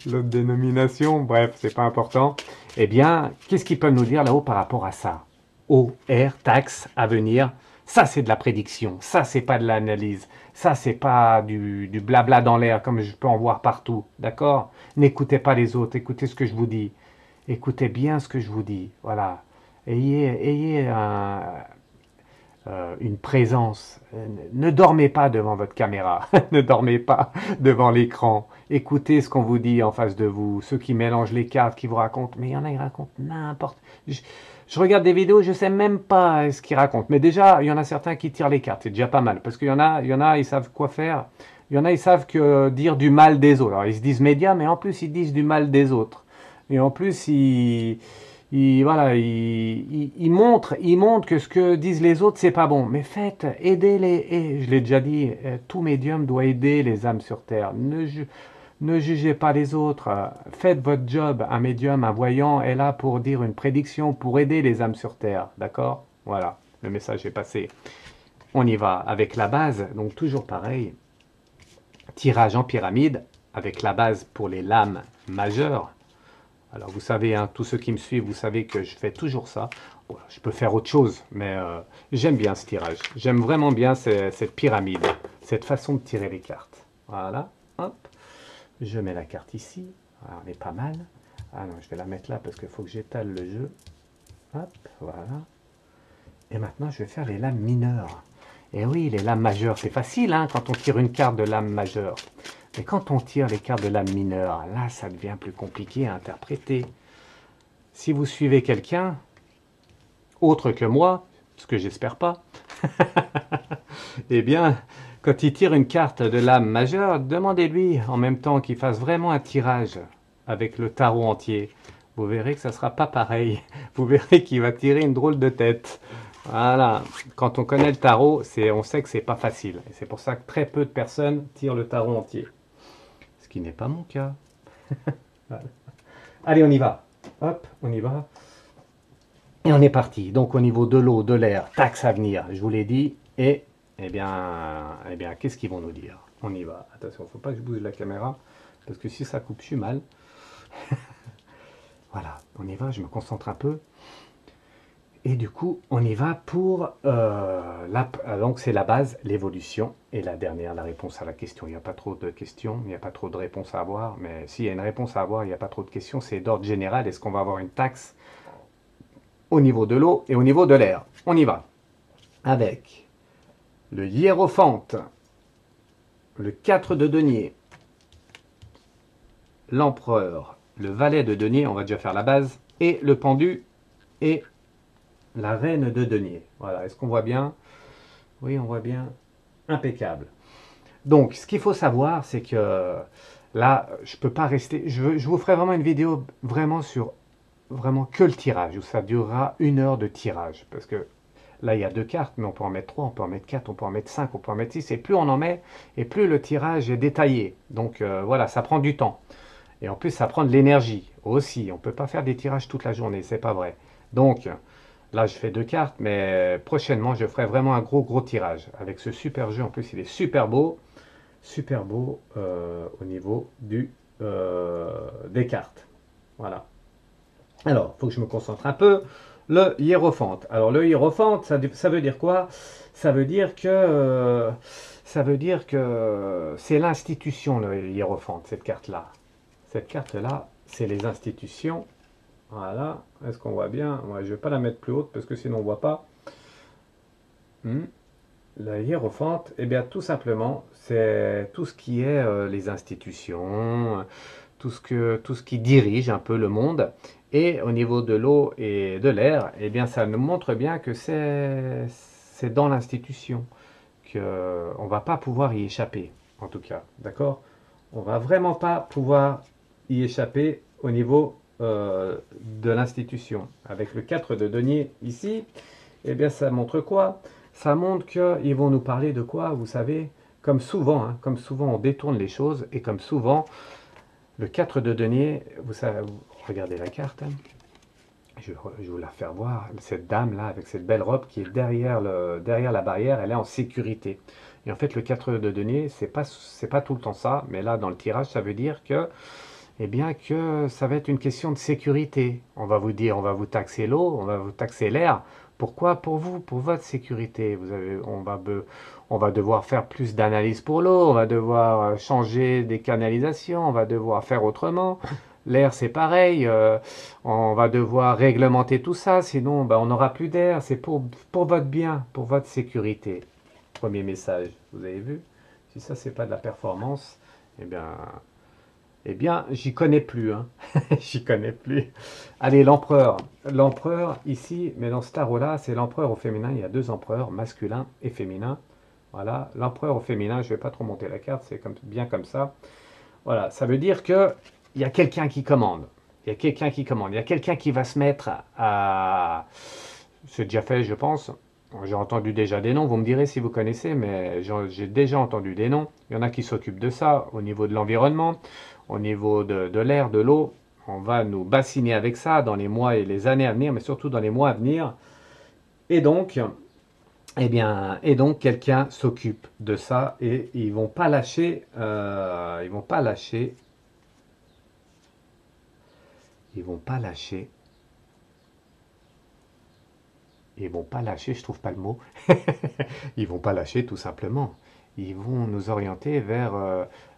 dénomination, bref, c'est pas important. Eh bien, qu'est-ce qu'ils peuvent nous dire là-haut par rapport à ça? O, R, taxe, à venir, ça c'est de la prédiction, ça c'est pas de l'analyse, ça c'est pas du blabla dans l'air comme je peux en voir partout, d'accord? N'écoutez pas les autres, écoutez ce que je vous dis, écoutez bien ce que je vous dis, voilà. Ayez une présence. Ne dormez pas devant votre caméra, ne dormez pas devant l'écran. Écoutez ce qu'on vous dit en face de vous, ceux qui mélangent les cartes, qui vous racontent, mais il y en a qui racontent n'importe. Je regarde des vidéos, je sais même pas ce qu'ils racontent. Mais déjà, il y en a certains qui tirent les cartes, c'est déjà pas mal, parce qu'il y en a, ils savent quoi faire. Il y en a, ils savent que dire du mal des autres. Alors ils se disent médias, mais en plus ils disent du mal des autres. Et en plus, voilà, il montre que ce que disent les autres, c'est pas bon. Mais faites, aidez-les. Et je l'ai déjà dit, tout médium doit aider les âmes sur terre. Ne jugez pas les autres. Faites votre job. Un médium, un voyant est là pour dire une prédiction, pour aider les âmes sur terre. D'accord? Voilà, le message est passé. On y va avec la base. Donc toujours pareil. Tirage en pyramide avec la base pour les lames majeures. Alors vous savez, hein, tous ceux qui me suivent, vous savez que je fais toujours ça. Bon, je peux faire autre chose, mais j'aime bien ce tirage. J'aime vraiment bien cette pyramide, cette façon de tirer les cartes. Voilà, hop. Je mets la carte ici. Alors, on est pas mal. Ah non, je vais la mettre là parce qu'il faut que j'étale le jeu. Hop, voilà. Et maintenant, je vais faire les lames mineures. Et oui, les lames majeures, c'est facile hein, quand on tire une carte de lame majeure. Mais quand on tire les cartes de lame mineure, là, ça devient plus compliqué à interpréter. Si vous suivez quelqu'un, autre que moi, ce que j'espère pas, eh bien, quand il tire une carte de lame majeure, demandez-lui en même temps qu'il fasse vraiment un tirage avec le tarot entier. Vous verrez que ça ne sera pas pareil. Vous verrez qu'il va tirer une drôle de tête. Voilà, quand on connaît le tarot, on sait que c'est pas facile. Et c'est pour ça que très peu de personnes tirent le tarot entier. Ce qui n'est pas mon cas. Voilà. Allez, on y va. Hop, on y va. Et on est parti. Donc au niveau de l'eau, de l'air, taxe à venir, je vous l'ai dit. Et eh bien qu'est-ce qu'ils vont nous dire? On y va. Attention, il ne faut pas que je bouge la caméra, parce que si ça coupe, je suis mal. Voilà, on y va, je me concentre un peu. Et du coup, on y va pour... donc c'est la base, l'évolution. Et la dernière, la réponse à la question. Il n'y a pas trop de questions, il n'y a pas trop de réponses à avoir. Mais s'il y a une réponse à avoir, il n'y a pas trop de questions. C'est d'ordre général. Est-ce qu'on va avoir une taxe au niveau de l'eau et au niveau de l'air? On y va. Avec le hiérophante, le 4 de denier, l'empereur, le valet de denier, on va déjà faire la base, et le pendu et la reine de denier. Voilà, est-ce qu'on voit bien? Oui, on voit bien. Impeccable. Donc, ce qu'il faut savoir, c'est que là, je ne peux pas rester... Je vous ferai vraiment une vidéo vraiment sur vraiment que le tirage, où ça durera 1 heure de tirage. Parce que là, il y a 2 cartes, mais on peut en mettre 3, on peut en mettre 4, on peut en mettre 5, on peut en mettre 6. Et plus on en met, et plus le tirage est détaillé. Donc voilà, ça prend du temps. Et en plus, ça prend de l'énergie aussi. On ne peut pas faire des tirages toute la journée, c'est pas vrai. Donc, là, je fais 2 cartes, mais prochainement, je ferai vraiment un gros tirage. Avec ce super jeu, en plus, il est super beau au niveau des cartes. Voilà. Alors, il faut que je me concentre un peu. Le hiérophante. Alors, le hiérophante, ça veut dire quoi? Ça veut dire que c'est l'institution, le hiérophante, cette carte-là. Cette carte-là, c'est les institutions. Voilà. Est-ce qu'on voit bien? Ouais, je ne vais pas la mettre plus haute parce que sinon on ne voit pas. La hiérophante, eh bien, tout simplement, c'est tout ce qui est les institutions, tout ce qui dirige un peu le monde. Et au niveau de l'eau et de l'air, eh bien, ça nous montre bien que c'est dans l'institution qu'on ne va pas pouvoir y échapper, en tout cas. D'accord? On ne va vraiment pas pouvoir y échapper au niveau de l'institution. Avec le 4 de denier ici, eh bien, ça montre quoi? Ça montre qu'ils vont nous parler de quoi, vous savez, comme souvent on détourne les choses, et comme souvent, le 4 de denier, vous savez, regardez la carte, hein. Je vais vous la faire voir, cette dame-là, avec cette belle robe qui est derrière la barrière, elle est en sécurité. Et en fait, le 4 de denier, c'est pas tout le temps ça, mais là, dans le tirage, ça veut dire que, eh bien, que ça va être une question de sécurité. On va vous dire, on va vous taxer l'eau, on va vous taxer l'air. Pourquoi? Pour vous, pour votre sécurité. On va devoir faire plus d'analyse pour l'eau, on va devoir changer des canalisations, on va devoir faire autrement. L'air, c'est pareil. On va devoir réglementer tout ça, sinon ben, on n'aura plus d'air. C'est pour votre bien, pour votre sécurité. Premier message, vous avez vu? Si ça, c'est pas de la performance, eh bien, j'y connais plus, hein. J'y connais plus. Allez, l'empereur. L'empereur, ici, mais dans ce tarot-là, c'est l'empereur au féminin. Il y a deux empereurs, masculin et féminin. Voilà, l'empereur au féminin, je ne vais pas trop monter la carte, c'est bien comme ça. Voilà, ça veut dire que il y a quelqu'un qui commande. Il y a quelqu'un qui commande. Il y a quelqu'un qui va se mettre à... C'est déjà fait, je pense. J'ai entendu déjà des noms. Vous me direz si vous connaissez, mais j'ai déjà entendu des noms. Il y en a qui s'occupent de ça au niveau de l'environnement, au niveau de l'air, de l'eau. On va nous bassiner avec ça dans les mois et les années à venir, mais surtout dans les mois à venir. Et donc, et donc quelqu'un s'occupe de ça et ils vont pas lâcher, ils vont pas lâcher, ils vont pas lâcher, ils vont pas lâcher, je trouve pas le mot, ils vont pas lâcher tout simplement. Ils vont nous orienter vers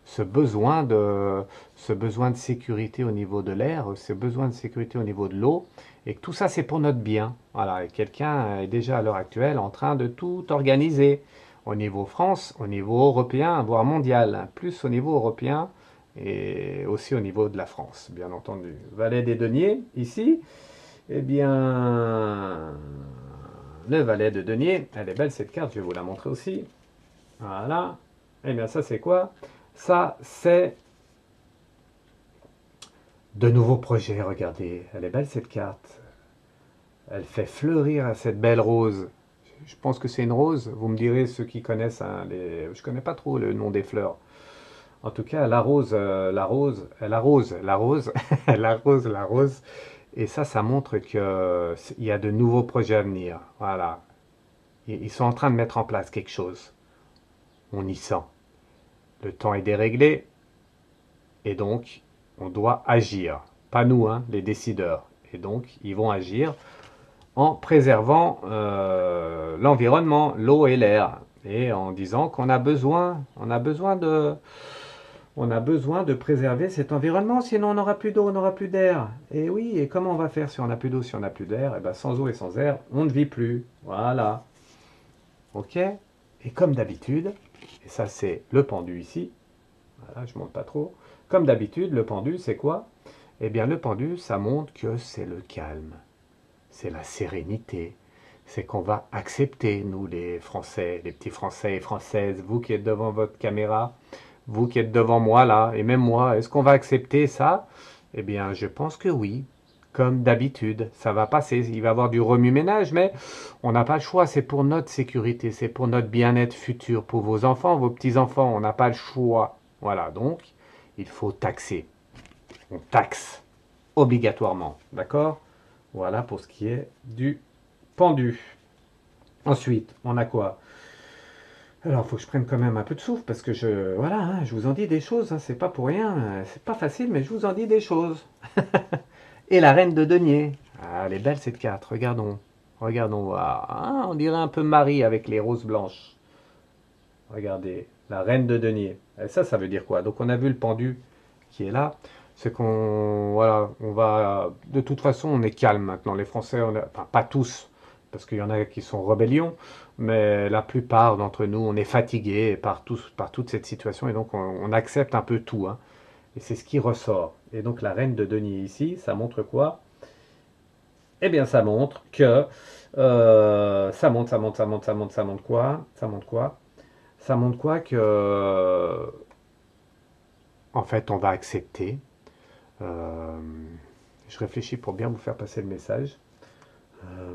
ce besoin de, ce besoin de sécurité au niveau de l'air, ce besoin de sécurité au niveau de l'eau, et que tout ça c'est pour notre bien. Voilà, et quelqu'un est déjà à l'heure actuelle en train de tout organiser au niveau France, au niveau européen, voire mondial, hein, plus au niveau européen et aussi au niveau de la France, bien entendu. Valet des deniers, ici, eh bien, le valet de denier, elle est belle cette carte, je vais vous la montrer aussi. Voilà. Eh bien, ça, c'est quoi? Ça, c'est de nouveaux projets. Regardez, elle est belle cette carte. Elle fait fleurir cette belle rose. Je pense que c'est une rose. Vous me direz ceux qui connaissent. Hein, je connais pas trop le nom des fleurs. En tout cas, la rose, la rose, la rose, la rose, la rose, la rose. Et ça montre que il y a de nouveaux projets à venir. Voilà. Ils sont en train de mettre en place quelque chose. On y sent. Le temps est déréglé. Et donc, on doit agir. Pas nous, hein, les décideurs. Et donc, ils vont agir en préservant l'environnement, l'eau et l'air. Et en disant qu'on a besoin, on a besoin de préserver cet environnement, sinon on n'aura plus d'eau, on n'aura plus d'air. Et oui, et comment on va faire si on n'a plus d'eau, si on n'a plus d'air? Eh ben, sans eau et sans air, on ne vit plus. Voilà. Ok? Et comme d'habitude, et ça c'est le pendu ici, voilà, je ne monte pas trop. Comme d'habitude, le pendu, c'est quoi? Eh bien, le pendu, ça montre que c'est le calme, c'est la sérénité, c'est qu'on va accepter, nous les Français, les petits Français et Françaises, vous qui êtes devant votre caméra, vous qui êtes devant moi là, et même moi, est-ce qu'on va accepter ça? Eh bien, je pense que oui. Comme d'habitude, ça va passer. Il va y avoir du remue-ménage, mais on n'a pas le choix. C'est pour notre sécurité, c'est pour notre bien-être futur, pour vos enfants, vos petits-enfants. On n'a pas le choix. Voilà, donc, il faut taxer. On taxe obligatoirement. D'accord? Voilà pour ce qui est du pendu. Ensuite, on a quoi? Alors, il faut que je prenne quand même un peu de souffle parce que voilà, hein, je vous en dis des choses, hein, c'est pas pour rien, c'est pas facile, mais je vous en dis des choses. Et la reine de denier. Ah, elle est belle cette carte, regardons. Regardons, ah, on dirait un peu Marie avec les roses blanches. Regardez, la reine de denier. Et ça veut dire quoi? Donc on a vu le pendu qui est là. C'est qu'on, voilà, on va, de toute façon, on est calme maintenant. Les Français, enfin pas tous, parce qu'il y en a qui sont rébellions, mais la plupart d'entre nous, on est fatigués par toute cette situation et donc on accepte un peu tout, hein. Et c'est ce qui ressort. Et donc la reine de denier ici, ça montre quoi? Eh bien, ça montre que ça montre quoi? Ça montre quoi? Ça montre quoi que en fait on va accepter. Euh, je réfléchis pour bien vous faire passer le message. Euh,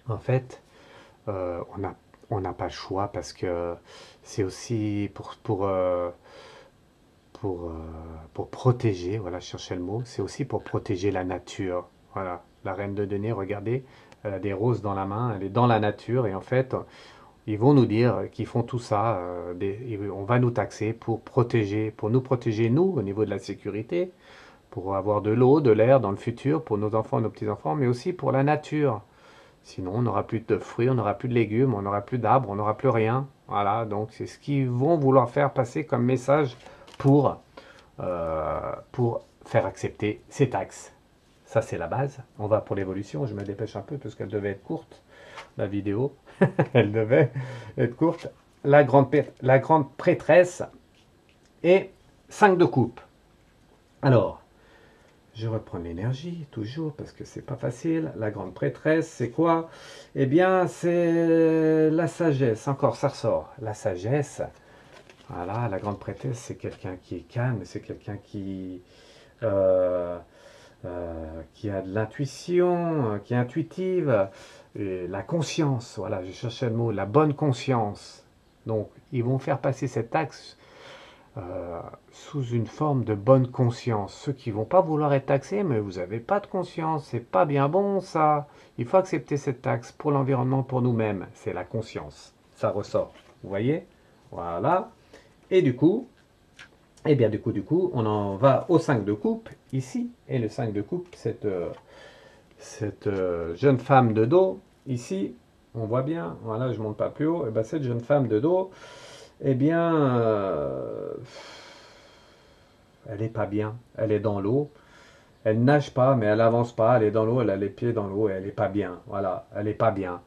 en fait, on n'a pas le choix parce que c'est aussi pour, euh, pour protéger, voilà, je cherchais le mot, c'est aussi pour protéger la nature. Voilà, la reine de denier, regardez, elle a des roses dans la main, elle est dans la nature et en fait, ils vont nous dire qu'ils font tout ça, on va nous taxer pour protéger, pour nous protéger nous au niveau de la sécurité, pour avoir de l'eau, de l'air dans le futur, pour nos enfants, nos petits-enfants, mais aussi pour la nature. Sinon, on n'aura plus de fruits, on n'aura plus de légumes, on n'aura plus d'arbres, on n'aura plus rien. Voilà, donc c'est ce qu'ils vont vouloir faire passer comme message pour, pour faire accepter ces taxes. Ça, c'est la base. On va pour l'évolution. Je me dépêche un peu parce qu'elle devait être courte, la vidéo. Elle devait être courte. La grande prêtresse et 5 de coupe. Alors, je reprends l'énergie, toujours, parce que c'est pas facile. La grande prêtresse, c'est quoi? Eh bien, c'est la sagesse. Encore, ça ressort. La sagesse. Voilà, la grande prêtresse, c'est quelqu'un qui est calme, c'est quelqu'un euh, qui a de l'intuition, qui est intuitive. Et la conscience, voilà, je cherchais le mot, la bonne conscience. Donc, ils vont faire passer cet axe sous une forme de bonne conscience. Ceux qui vont pas vouloir être taxés, mais vous n'avez pas de conscience, c'est pas bien bon ça. Il faut accepter cette taxe pour l'environnement, pour nous-mêmes. C'est la conscience. Ça ressort. Vous voyez? Voilà. Et du coup, eh bien du coup, on en va au 5 de coupe, ici. Et le 5 de coupe, cette jeune femme de dos, ici, on voit bien, voilà, je ne monte pas plus haut, et bien cette jeune femme de dos, eh bien, elle n'est pas bien, elle est dans l'eau, elle nage pas, mais elle avance pas, elle est dans l'eau, elle a les pieds dans l'eau, et elle n'est pas bien, voilà, elle n'est pas bien.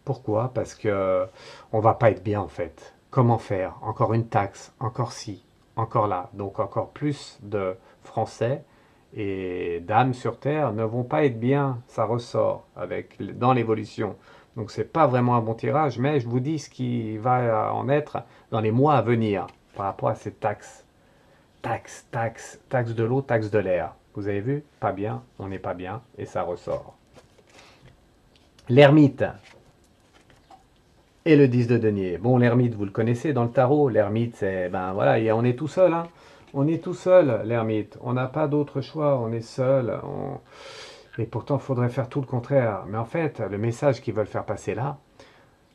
Pourquoi? Parce que on va pas être bien en fait. Comment faire? Encore une taxe, encore ci, encore là. Donc encore plus de Français et d'âmes sur Terre ne vont pas être bien. Ça ressort dans l'évolution. Donc c'est pas vraiment un bon tirage, mais je vous dis ce qui va en être dans les mois à venir par rapport à ces taxes. Taxe de l'eau, taxe de l'air. Vous avez vu? Pas bien, on n'est pas bien et ça ressort. L'ermite. Et le 10 de denier. Bon, l'ermite, vous le connaissez dans le tarot. L'ermite, c'est, ben voilà, on est tout seul. Hein. On est tout seul, l'ermite. On n'a pas d'autre choix. On est seul. Et pourtant, il faudrait faire tout le contraire. Mais en fait, le message qu'ils veulent faire passer là,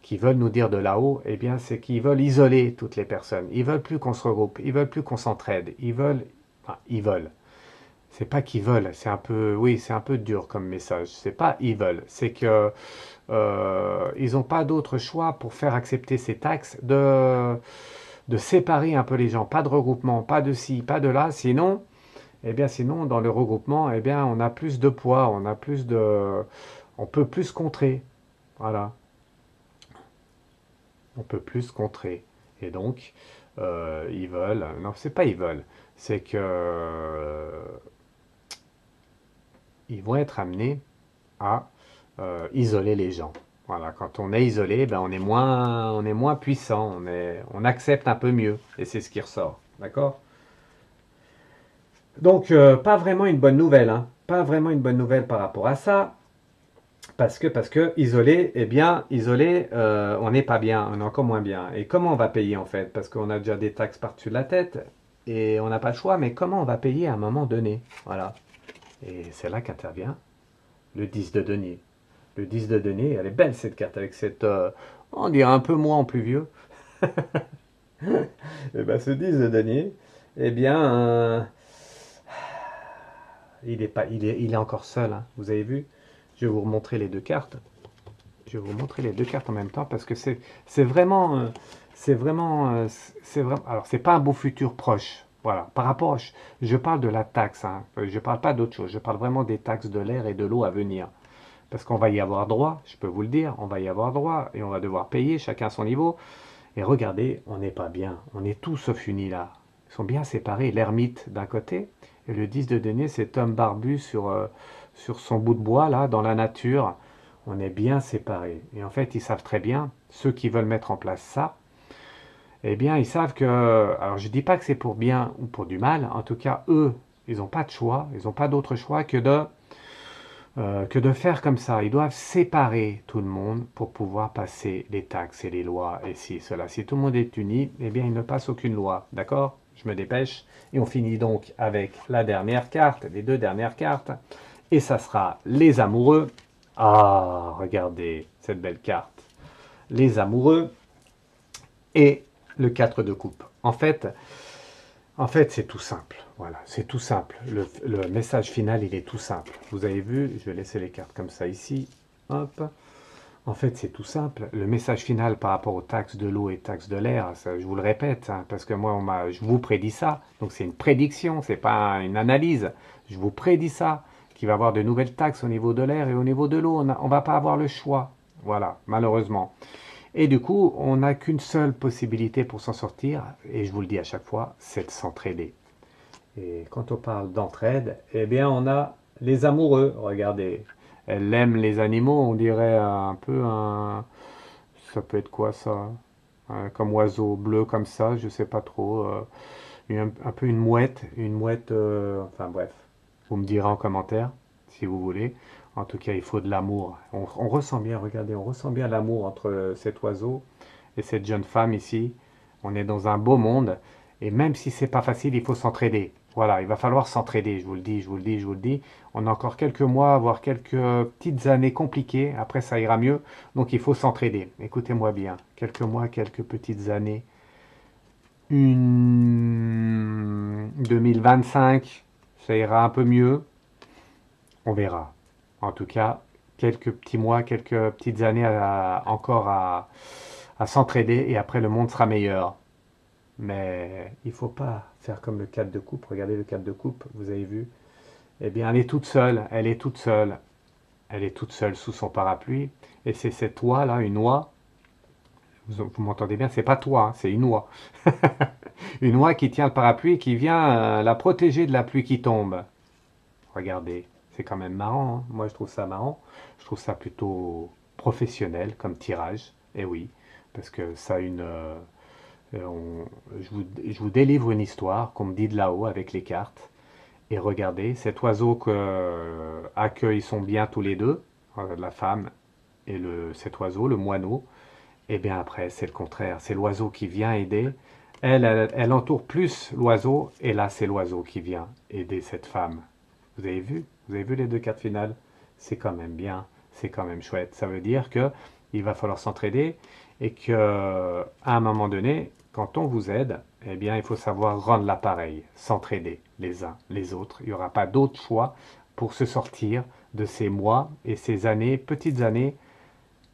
qu'ils veulent nous dire de là-haut, eh bien, c'est qu'ils veulent isoler toutes les personnes. Ils veulent plus qu'on se regroupe. Ils veulent plus qu'on s'entraide. Ils veulent. Enfin, ils veulent. C'est pas qu'ils veulent, c'est un peu, oui, c'est un peu dur comme message. C'est pas ils veulent, c'est que ils n'ont pas d'autre choix pour faire accepter ces taxes de séparer un peu les gens, pas de regroupement, pas de ci, pas de là. Sinon, eh bien, sinon dans le regroupement, eh bien, on a plus de poids, on peut plus contrer. Voilà, on peut plus contrer. Et donc, ils veulent, non, c'est pas ils veulent, c'est que ils vont être amenés à isoler les gens. Voilà, quand on est isolé, ben on est moins puissant, on accepte un peu mieux, et c'est ce qui ressort. D'accord? Donc, pas vraiment une bonne nouvelle, hein. Pas vraiment une bonne nouvelle par rapport à ça, parce que isolé, eh bien, isolé, on n'est pas bien, on est encore moins bien. Et comment on va payer en fait? Parce qu'on a déjà des taxes par-dessus la tête, et on n'a pas le choix, mais comment on va payer à un moment donné? Voilà. Et c'est là qu'intervient le 10 de denier. Le 10 de denier, elle est belle cette carte, avec cette... on dirait un peu moins en plus vieux. Et bien ce 10 de denier, eh bien, il est encore seul, hein. Vous avez vu? Je vais vous remontrer les deux cartes. Je vais vous montrer les deux cartes en même temps parce que c'est vraiment... c'est vraiment... Alors, c'est pas un beau futur proche. Voilà. Par rapport... Je parle de la taxe, hein. Je parle pas d'autre chose. Je parle vraiment des taxes de l'air et de l'eau à venir. Parce qu'on va y avoir droit, je peux vous le dire, on va y avoir droit et on va devoir payer chacun à son niveau. Et regardez, on n'est pas bien, on est tous sauf unis là. Ils sont bien séparés, l'ermite d'un côté et le 10 de denier, cet homme barbu sur son bout de bois là, dans la nature. On est bien séparés. Et en fait, ils savent très bien, ceux qui veulent mettre en place ça, eh bien, ils savent que... Alors, je ne dis pas que c'est pour bien ou pour du mal, en tout cas, eux, ils n'ont pas de choix, ils n'ont pas d'autre choix que de faire comme ça. Ils doivent séparer tout le monde pour pouvoir passer les taxes et les lois et si cela. Si tout le monde est uni, eh bien il ne passe aucune loi. D'accord? Je me dépêche. Et on finit donc avec la dernière carte, les deux dernières cartes. Et ça sera les amoureux. Ah, regardez cette belle carte. Les amoureux et le 4 de coupe. En fait, c'est tout simple. Voilà, c'est tout simple. Le message final, il est tout simple. Vous avez vu, je vais laisser les cartes comme ça ici. Hop. En fait, c'est tout simple. Le message final par rapport aux taxes de l'eau et taxes de l'air, ça, je vous le répète, hein, parce que moi, je vous prédis ça. Donc c'est une prédiction, c'est pas une analyse. Je vous prédis ça, qu'il va y avoir de nouvelles taxes au niveau de l'air et au niveau de l'eau. On va pas avoir le choix. Voilà, malheureusement. Et du coup, on n'a qu'une seule possibilité pour s'en sortir, et je vous le dis à chaque fois, c'est de s'entraider. Et quand on parle d'entraide, eh bien, on a les amoureux. Regardez, elle aime les animaux, on dirait un peu un... Ça peut être quoi ça? Comme oiseau bleu comme ça, je sais pas trop. Un peu une mouette, enfin bref. Vous me direz en commentaire si vous voulez. En tout cas, il faut de l'amour. On ressent bien, regardez, on ressent bien l'amour entre cet oiseau et cette jeune femme ici. On est dans un beau monde. Et même si c'est pas facile, il faut s'entraider. Voilà, il va falloir s'entraider, je vous le dis, je vous le dis, je vous le dis. On a encore quelques mois, voire quelques petites années compliquées. Après, ça ira mieux. Donc, il faut s'entraider. Écoutez-moi bien. Quelques mois, quelques petites années. 2025, ça ira un peu mieux. On verra. En tout cas, quelques petits mois, quelques petites années encore à s'entraider. Et après, le monde sera meilleur. Mais il ne faut pas faire comme le 4 de coupe. Regardez le 4 de coupe, vous avez vu. Eh bien, elle est toute seule, elle est toute seule. Elle est toute seule sous son parapluie. Et c'est cette oie-là, une oie. Vous m'entendez bien, c'est pas toi, hein, c'est une oie. Une oie qui tient le parapluie et qui vient la protéger de la pluie qui tombe. Regardez, c'est quand même marrant, hein. Moi, je trouve ça marrant. Je trouve ça plutôt professionnel comme tirage. Et oui, parce que ça a une... je vous délivre une histoire qu'on me dit de là-haut avec les cartes. Et regardez, cet oiseau accueille son bien tous les deux, la femme et cet oiseau, le moineau. Et bien après, c'est le contraire. C'est l'oiseau qui vient aider. Elle entoure plus l'oiseau. Et là, c'est l'oiseau qui vient aider cette femme. Vous avez vu? Vous avez vu les deux cartes finales? C'est quand même bien. C'est quand même chouette. Ça veut dire que il va falloir s'entraider et que à un moment donné, quand on vous aide, eh bien, il faut savoir rendre l'appareil, s'entraider les uns les autres. Il n'y aura pas d'autre choix pour se sortir de ces mois et ces années, petites années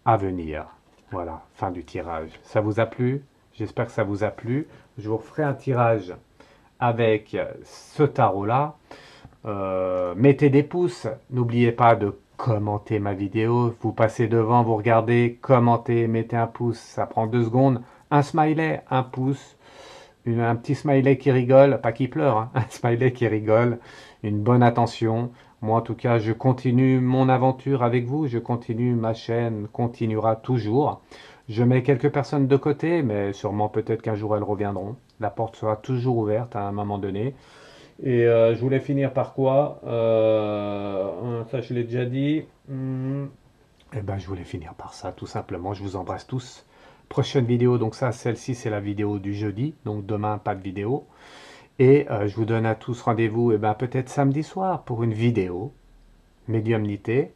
à venir. Voilà, fin du tirage. Ça vous a plu? J'espère que ça vous a plu. Je vous referai un tirage avec ce tarot-là. Mettez des pouces. N'oubliez pas de commenter ma vidéo. Vous passez devant, vous regardez, commentez, mettez un pouce. Ça prend 2 secondes. Un smiley, un pouce. Un petit smiley qui rigole, pas qui pleure, hein, un smiley qui rigole. Une bonne attention. Moi, en tout cas, je continue mon aventure avec vous. Je continue, ma chaîne continuera toujours. Je mets quelques personnes de côté, mais sûrement peut-être qu'un jour elles reviendront. La porte sera toujours ouverte à un moment donné. Et je voulais finir par quoi? Ça, je l'ai déjà dit. Eh ben, je voulais finir par ça, tout simplement. Je vous embrasse tous. Prochaine vidéo, donc ça, celle-ci, c'est la vidéo du jeudi. Donc demain, pas de vidéo. Et je vous donne à tous rendez-vous, eh ben, peut-être samedi soir pour une vidéo médiumnité.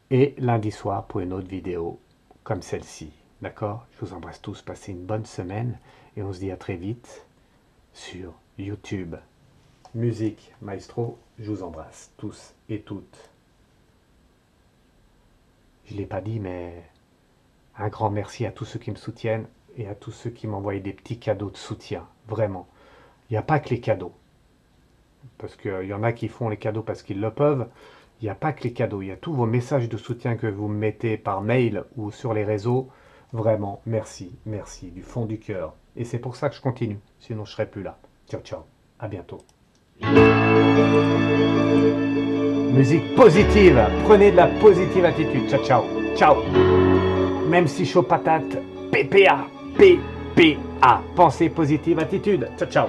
Et lundi soir pour une autre vidéo comme celle-ci. D'accord? Je vous embrasse tous. Passez une bonne semaine. Et on se dit à très vite sur YouTube. Musique Maestro, je vous embrasse tous et toutes. Je ne l'ai pas dit, mais un grand merci à tous ceux qui me soutiennent et à tous ceux qui m'envoient des petits cadeaux de soutien. Vraiment. Il n'y a pas que les cadeaux. Parce qu'il y en a qui font les cadeaux parce qu'ils le peuvent. Il n'y a pas que les cadeaux. Il y a tous vos messages de soutien que vous me mettez par mail ou sur les réseaux. Vraiment, merci, merci, du fond du cœur. Et c'est pour ça que je continue. Sinon, je ne serais plus là. Ciao, ciao. À bientôt. Musique positive. Prenez de la positive attitude. Ciao, ciao. Ciao. Même si chaud patate, PPA. PPA. Pensée positive attitude. Ciao, ciao.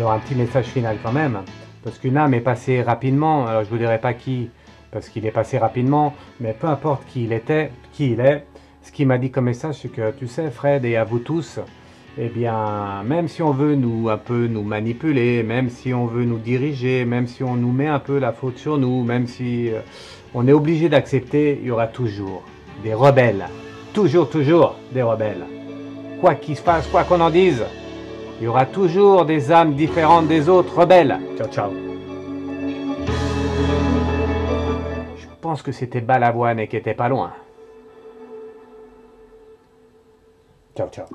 Alors un petit message final quand même, parce qu'une âme est passée rapidement, alors je vous dirai pas qui, parce qu'il est passé rapidement, mais peu importe qui il était, qui il est, ce qu'il m'a dit comme message, c'est que tu sais Fred et à vous tous, eh bien même si on veut un peu nous manipuler, même si on veut nous diriger, même si on nous met un peu la faute sur nous, même si on est obligé d'accepter, il y aura toujours des rebelles, toujours des rebelles. Quoi qu'il se passe, quoi qu'on en dise, il y aura toujours des âmes différentes des autres rebelles. Ciao, ciao. Je pense que c'était Balavoine et qui était pas loin. Ciao, ciao.